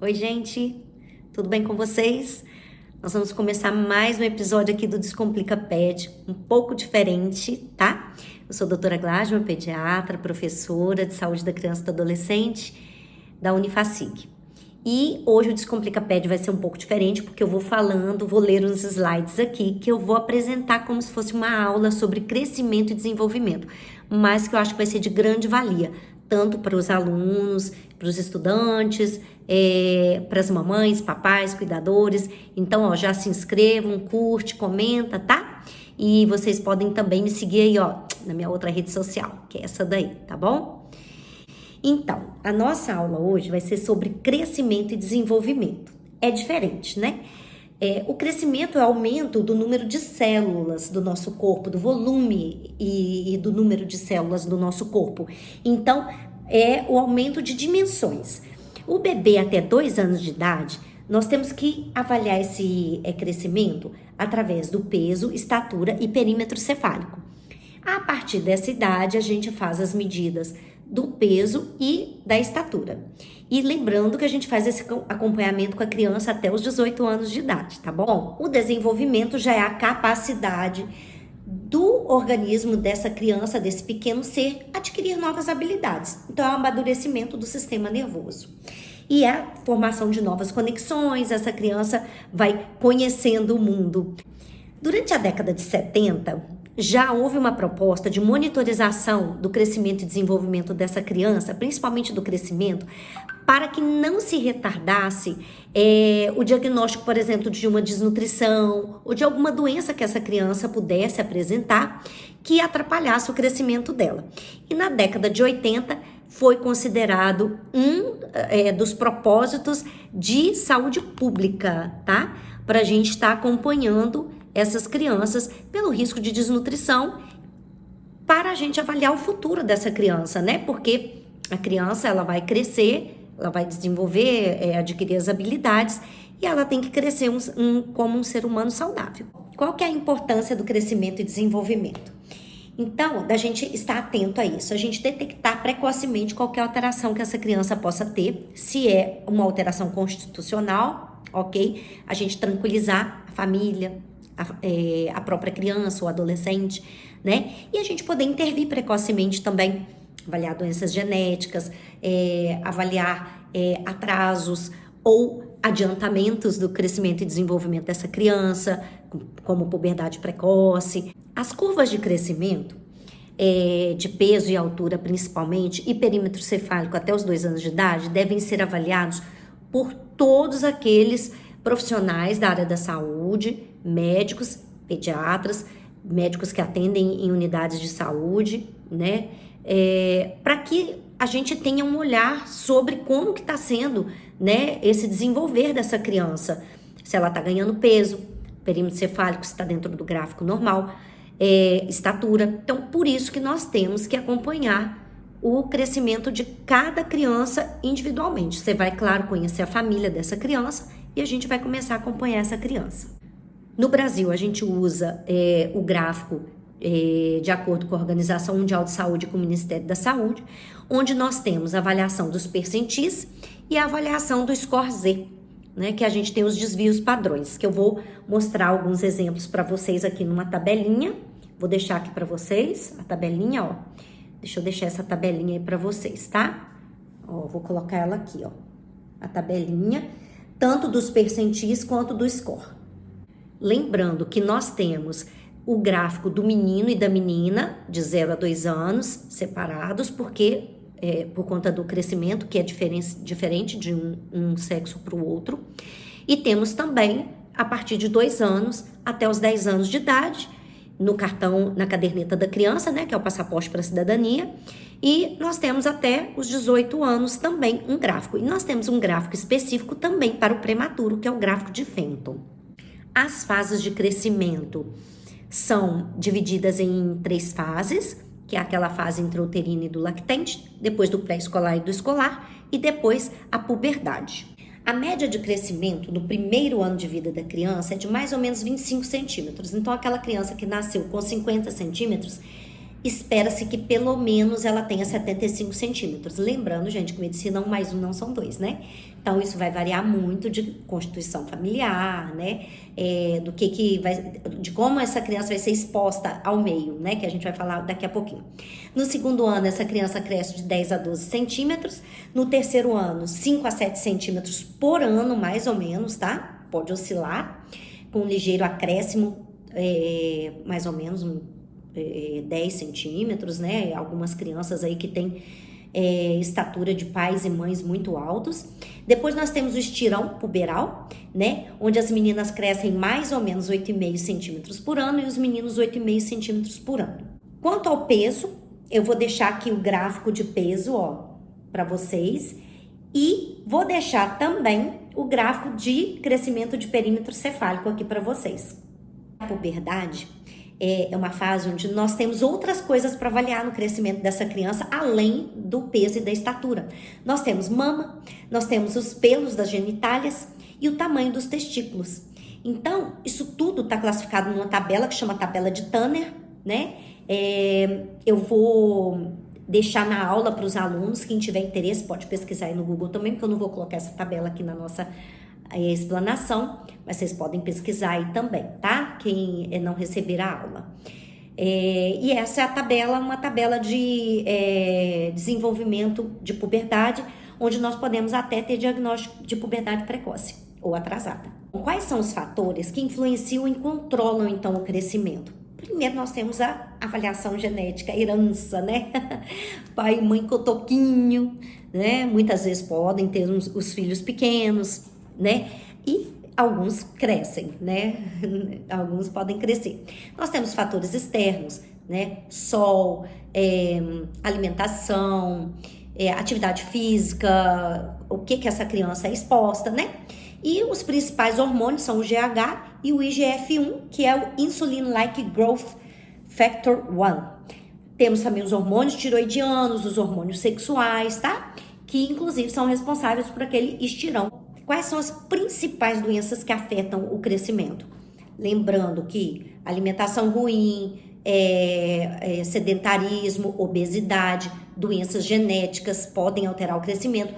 Oi, gente, tudo bem com vocês? Nós vamos começar mais um episódio aqui do Descomplica Ped, um pouco diferente, tá? Eu sou a doutora Glasma, pediatra, professora de saúde da criança e do adolescente da Unifacig. E hoje o Descomplica Ped vai ser um pouco diferente, porque eu vou ler uns slides aqui que eu vou apresentar como se fosse uma aula sobre crescimento e desenvolvimento, mas que eu acho que vai ser de grande valia, tanto para os alunos, para os estudantes, para as mamães, papais, cuidadores. Então, ó, já se inscrevam, curte, comenta, tá? E vocês podem também me seguir aí, ó, na minha outra rede social, que é essa daí, tá bom? Então, a nossa aula hoje vai ser sobre crescimento e desenvolvimento. É diferente, né? O crescimento é o aumento do número de células do nosso corpo, do volume e do número de células do nosso corpo. Então, é o aumento de dimensões. O bebê até 2 anos de idade, nós temos que avaliar esse crescimento através do peso, estatura e perímetro cefálico. A partir dessa idade, a gente faz as medidas do peso e da estatura. E lembrando que a gente faz esse acompanhamento com a criança até os 18 anos de idade, tá bom? O desenvolvimento já é a capacidade do organismo dessa criança, desse pequeno ser, adquirir novas habilidades. Então, é o amadurecimento do sistema nervoso. E a formação de novas conexões, essa criança vai conhecendo o mundo. Durante a década de 70, já houve uma proposta de monitorização do crescimento e desenvolvimento dessa criança, principalmente do crescimento, para que não se retardasse o diagnóstico, por exemplo, de uma desnutrição ou de alguma doença que essa criança pudesse apresentar que atrapalhasse o crescimento dela. E na década de 80 foi considerado um dos propósitos de saúde pública, tá? Para a gente estar acompanhando essas crianças pelo risco de desnutrição, para a gente avaliar o futuro dessa criança, né? Porque a criança, ela vai crescer, ela vai desenvolver, adquirir as habilidades e ela tem que crescer como um ser humano saudável. Qual que é a importância do crescimento e desenvolvimento? Então, da gente estar atento a isso, a gente detectar precocemente qualquer alteração que essa criança possa ter, se é uma alteração constitucional, ok? A gente tranquilizar a família, a própria criança ou adolescente, né? E a gente poder intervir precocemente também, avaliar doenças genéticas, avaliar atrasos ou adiantamentos do crescimento e desenvolvimento dessa criança, como puberdade precoce. As curvas de crescimento, de peso e altura principalmente, e perímetro cefálico até os 2 anos de idade, devem ser avaliados por todos aqueles profissionais da área da saúde, médicos, pediatras, médicos que atendem em unidades de saúde, né? Para que a gente tenha um olhar sobre como que está sendo, né, esse desenvolver dessa criança. Se ela está ganhando peso, perímetro cefálico está dentro do gráfico normal, estatura. Então, por isso que nós temos que acompanhar o crescimento de cada criança individualmente. Você vai, claro, conhecer a família dessa criança e a gente vai começar a acompanhar essa criança. No Brasil, a gente usa o gráfico de acordo com a Organização Mundial de Saúde e com o Ministério da Saúde, onde nós temos a avaliação dos percentis e a avaliação do score Z, né, que a gente tem os desvios padrões, que eu vou mostrar alguns exemplos para vocês aqui numa tabelinha. Vou deixar aqui para vocês a tabelinha, ó. Deixa eu deixar essa tabelinha aí para vocês, tá? Ó, vou colocar ela aqui, ó. A tabelinha, tanto dos percentis quanto do score. Lembrando que nós temos o gráfico do menino e da menina, de 0 a 2 anos, separados, porque por conta do crescimento, que é diferente de um sexo para o outro. E temos também, a partir de 2 anos até os 10 anos de idade, no cartão, na caderneta da criança, né, que é o passaporte para a cidadania, e nós temos até os 18 anos também um gráfico. E nós temos um gráfico específico também para o prematuro, que é o gráfico de Fenton. As fases de crescimento são divididas em 3 fases, que é aquela fase intrauterina e do lactente, depois do pré-escolar e do escolar, e depois a puberdade. A média de crescimento no primeiro ano de vida da criança é de mais ou menos 25 centímetros. Então, aquela criança que nasceu com 50 centímetros, espera-se que pelo menos ela tenha 75 centímetros. Lembrando, gente, que medicina 1 mais 1 não são 2, né? Então, isso vai variar muito de constituição familiar, né? De como essa criança vai ser exposta ao meio, né? Que a gente vai falar daqui a pouquinho. No segundo ano, essa criança cresce de 10 a 12 centímetros. No terceiro ano, 5 a 7 centímetros por ano, mais ou menos, tá? Pode oscilar, com um ligeiro acréscimo, mais ou menos 10 centímetros, né? Algumas crianças aí que têm estatura de pais e mães muito altos. Depois nós temos o estirão puberal, né? Onde as meninas crescem mais ou menos 8,5 centímetros por ano e os meninos 8,5 centímetros por ano. Quanto ao peso, eu vou deixar aqui o gráfico de peso, ó, para vocês, e vou deixar também o gráfico de crescimento de perímetro cefálico aqui para vocês. A puberdade é uma fase onde nós temos outras coisas para avaliar no crescimento dessa criança, além do peso e da estatura. Nós temos mama, nós temos os pelos das genitálias e o tamanho dos testículos. Então, isso tudo está classificado numa tabela que chama tabela de Tanner, né? Eu vou deixar na aula para os alunos, quem tiver interesse pode pesquisar aí no Google também, porque eu não vou colocar essa tabela aqui na nossa explanação, mas vocês podem pesquisar aí também, tá? Quem não receber a aula. E essa é a tabela, uma tabela de desenvolvimento de puberdade, onde nós podemos até ter diagnóstico de puberdade precoce ou atrasada. Quais são os fatores que influenciam e controlam, então, o crescimento? Primeiro, nós temos a avaliação genética, a herança, né? Pai e mãe cotoquinho, né? Muitas vezes podem ter os filhos pequenos, né? E alguns crescem, né? Alguns podem crescer. Nós temos fatores externos, né? Sol, alimentação, atividade física, o que essa criança é exposta, né? E os principais hormônios são o GH e o IGF-1, que é o Insulin-like Growth Factor 1. Temos também os hormônios tiroidianos, os hormônios sexuais, tá? Que inclusive são responsáveis por aquele estirão. Quais são as principais doenças que afetam o crescimento? Lembrando que alimentação ruim, sedentarismo, obesidade, doenças genéticas podem alterar o crescimento,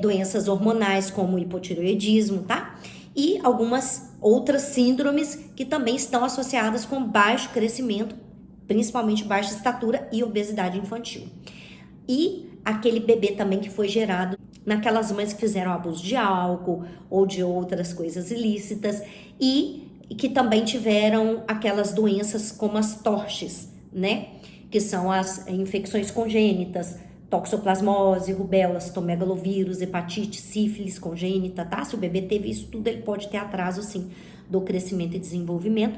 doenças hormonais como hipotireoidismo, tá? E algumas outras síndromes que também estão associadas com baixo crescimento, principalmente baixa estatura e obesidade infantil. E aquele bebê também que foi gerado naquelas mães que fizeram abuso de álcool ou de outras coisas ilícitas e que também tiveram aquelas doenças como as torches, né? Que são as infecções congênitas, toxoplasmose, rubéola, citomegalovírus, hepatite, sífilis congênita, tá? Se o bebê teve isso tudo, ele pode ter atraso, sim, do crescimento e desenvolvimento.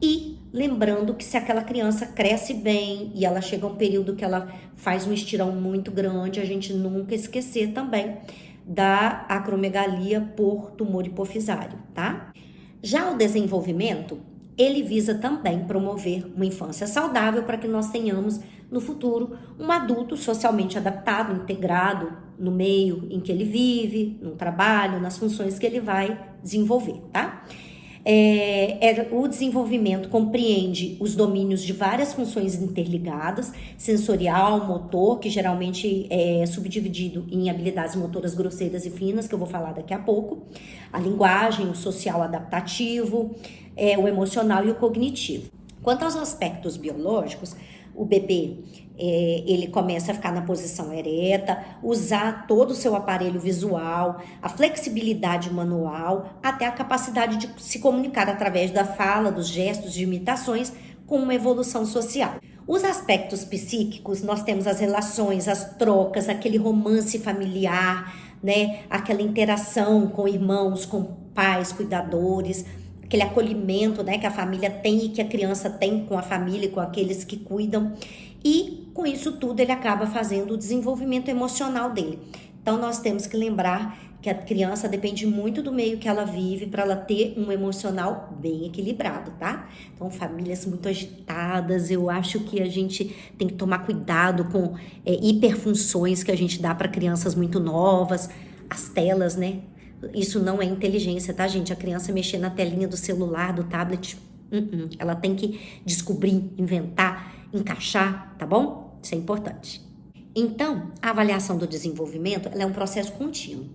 E lembrando que se aquela criança cresce bem e ela chega a um período que ela faz um estirão muito grande, a gente nunca esquecer também da acromegalia por tumor hipofisário, tá? Já o desenvolvimento, ele visa também promover uma infância saudável para que nós tenhamos no futuro um adulto socialmente adaptado, integrado no meio em que ele vive, no trabalho, nas funções que ele vai desenvolver, tá? O desenvolvimento compreende os domínios de várias funções interligadas, sensorial, motor, que geralmente é subdividido em habilidades motoras grosseiras e finas, que eu vou falar daqui a pouco, a linguagem, o social adaptativo, o emocional e o cognitivo. Quanto aos aspectos biológicos, o bebê ele começa a ficar na posição ereta, usar todo o seu aparelho visual, a flexibilidade manual, até a capacidade de se comunicar através da fala, dos gestos, de imitações, com uma evolução social. Os aspectos psíquicos, nós temos as relações, as trocas, aquele romance familiar, né? Aquela interação com irmãos, com pais, cuidadores, aquele acolhimento, né, que a família tem e que a criança tem com a família e com aqueles que cuidam. E com isso tudo ele acaba fazendo o desenvolvimento emocional dele. Então nós temos que lembrar que a criança depende muito do meio que ela vive para ela ter um emocional bem equilibrado, tá? Então famílias muito agitadas, eu acho que a gente tem que tomar cuidado com hiperfunções que a gente dá para crianças muito novas, as telas, né? Isso não é inteligência, tá, gente? A criança mexer na telinha do celular, do tablet, ela tem que descobrir, inventar encaixar, tá bom? Isso é importante. Então, a avaliação do desenvolvimento, ela é um processo contínuo.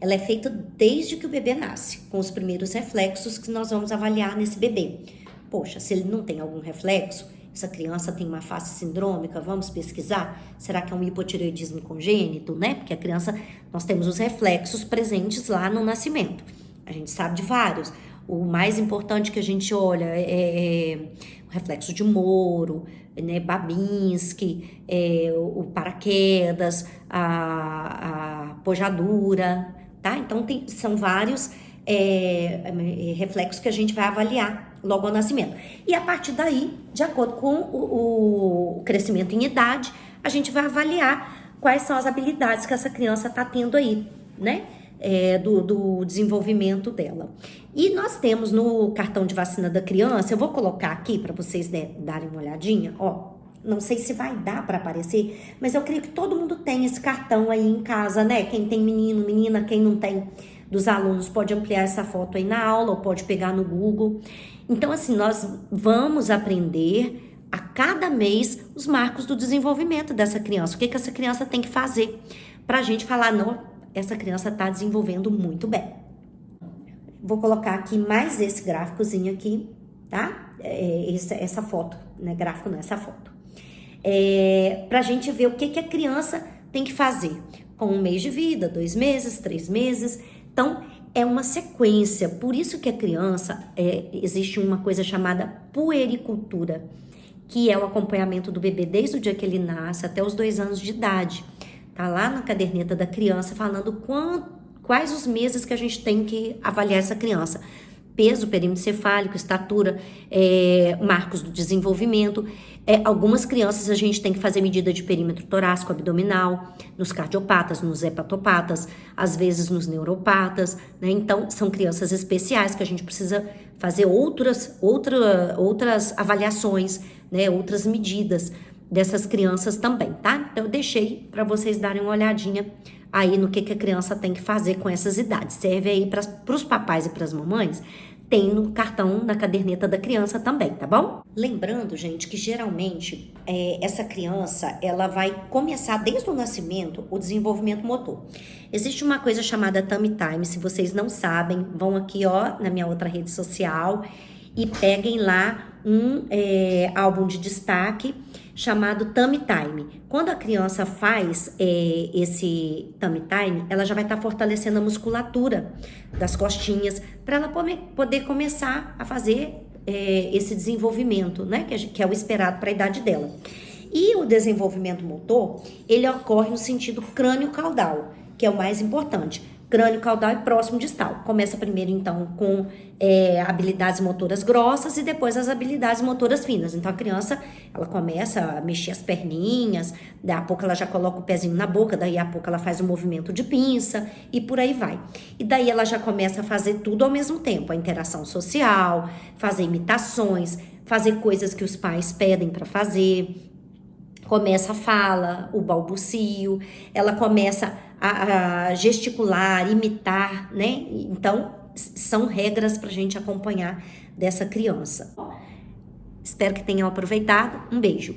Ela é feita desde que o bebê nasce, com os primeiros reflexos que nós vamos avaliar nesse bebê. Poxa, se ele não tem algum reflexo, essa criança tem uma face sindrômica, vamos pesquisar? Será que é um hipotireoidismo congênito, né? Porque a criança, nós temos os reflexos presentes lá no nascimento. A gente sabe de vários. O mais importante que a gente olha é o reflexo de Moro, né, Babinski, o paraquedas, a pojadura, tá? Então, são vários reflexos que a gente vai avaliar logo ao nascimento. E a partir daí, de acordo com o crescimento em idade, a gente vai avaliar quais são as habilidades que essa criança está tendo aí, né? Do desenvolvimento dela. E nós temos no cartão de vacina da criança, eu vou colocar aqui para vocês darem uma olhadinha, ó. Não sei se vai dar para aparecer, mas eu creio que todo mundo tem esse cartão aí em casa, né? Quem tem menino, menina, quem não tem dos alunos pode ampliar essa foto aí na aula ou pode pegar no Google. Então, assim, nós vamos aprender a cada mês os marcos do desenvolvimento dessa criança. O que essa criança tem que fazer para a gente falar, não, essa criança está desenvolvendo muito bem. Vou colocar aqui mais esse gráficozinho aqui, tá? Essa foto, né? Gráfico não, essa foto. Pra gente ver o que a criança tem que fazer com 1 mês de vida, 2 meses, 3 meses. Então, é uma sequência. Por isso que a criança, existe uma coisa chamada puericultura, que é o acompanhamento do bebê desde o dia que ele nasce até os 2 anos de idade. Tá lá na caderneta da criança falando quais os meses que a gente tem que avaliar essa criança. Peso, perímetro cefálico, estatura, marcos do desenvolvimento. Algumas crianças a gente tem que fazer medida de perímetro torácico, abdominal, nos cardiopatas, nos hepatopatas, às vezes nos neuropatas, né? Então, são crianças especiais que a gente precisa fazer outras avaliações, né? Outras medidas dessas crianças também, tá? Então, eu deixei para vocês darem uma olhadinha aí no que a criança tem que fazer com essas idades. Serve aí para os papais e para as mamães, tem no cartão, na caderneta da criança também, tá bom? Lembrando, gente, que geralmente essa criança, ela vai começar desde o nascimento o desenvolvimento motor. Existe uma coisa chamada Tummy Time, se vocês não sabem, vão aqui, ó, na minha outra rede social e peguem lá um álbum de destaque chamado Tummy Time. Quando a criança faz esse Tummy Time, ela já vai estar fortalecendo a musculatura das costinhas para ela poder começar a fazer esse desenvolvimento, né? Que é o esperado para a idade dela. E o desenvolvimento motor, ele ocorre no sentido crânio-caudal, que é o mais importante. Crânio, caudal e próximo distal. Começa primeiro, então, com habilidades motoras grossas e depois as habilidades motoras finas. Então, a criança, ela começa a mexer as perninhas, daí a pouco ela já coloca o pezinho na boca, daí a pouco ela faz o movimento de pinça e por aí vai. E daí ela já começa a fazer tudo ao mesmo tempo, a interação social, fazer imitações, fazer coisas que os pais pedem para fazer. Começa a fala, o balbucio, ela começa a gesticular, imitar, né? Então, são regras para a gente acompanhar dessa criança. Espero que tenham aproveitado. Um beijo.